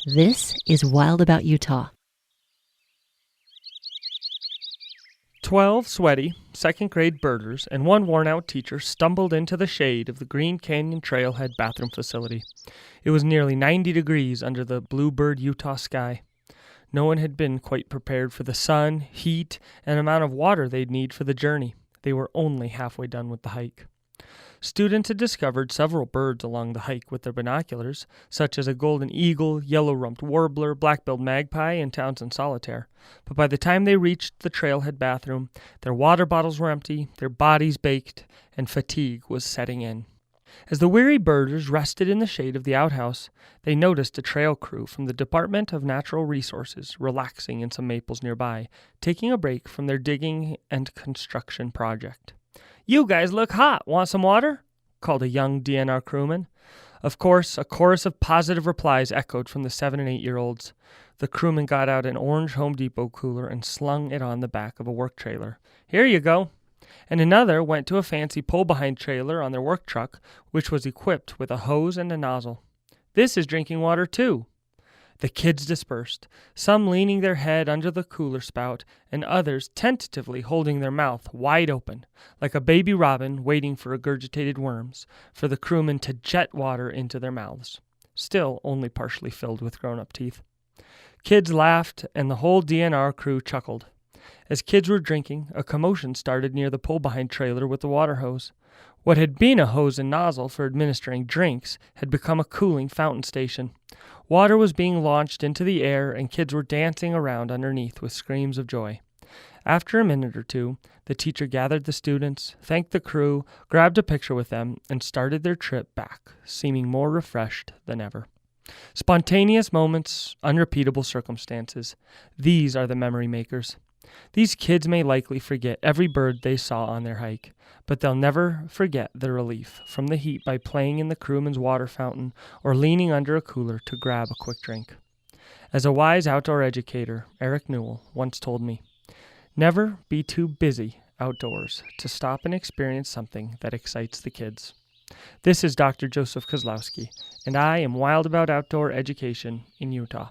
This is Wild About Utah. 12 sweaty, second-grade birders and one worn-out teacher stumbled into the shade of the Green Canyon Trailhead bathroom facility. It was nearly 90 degrees under the bluebird Utah sky. No one had been quite prepared for the sun, heat, and amount of water they'd need for the journey. They were only halfway done with the hike. Students had discovered several birds along the hike with their binoculars, such as a golden eagle, yellow-rumped warbler, black-billed magpie, and Townsend solitaire. But by the time they reached the trailhead bathroom, their water bottles were empty, their bodies baked, and fatigue was setting in. As the weary birders rested in the shade of the outhouse, they noticed a trail crew from the Department of Natural Resources relaxing in some maples nearby, taking a break from their digging and construction project. "You guys look hot. Want some water?" called a young DNR crewman. Of course, a chorus of positive replies echoed from the 7- and 8-year-olds. The crewman got out an orange Home Depot cooler and slung it on the back of a work trailer. "Here you go." And another went to a fancy pull-behind trailer on their work truck, which was equipped with a hose and a nozzle. "This is drinking water, too." The kids dispersed, some leaning their head under the cooler spout, and others tentatively holding their mouth wide open, like a baby robin waiting for regurgitated worms, for the crewmen to jet water into their mouths, still only partially filled with grown-up teeth. Kids laughed, and the whole DNR crew chuckled. As kids were drinking, a commotion started near the pull-behind trailer with the water hose. What had been a hose and nozzle for administering drinks had become a cooling fountain station. Water was being launched into the air, and kids were dancing around underneath with screams of joy. After a minute or two, the teacher gathered the students, thanked the crew, grabbed a picture with them, and started their trip back, seeming more refreshed than ever. Spontaneous moments, unrepeatable circumstances. These are the memory makers. These kids may likely forget every bird they saw on their hike, but they'll never forget the relief from the heat by playing in the crewman's water fountain or leaning under a cooler to grab a quick drink. As a wise outdoor educator, Eric Newell, once told me, "Never be too busy outdoors to stop and experience something that excites the kids." This is Dr. Joseph Kozlowski, and I am wild about outdoor education in Utah.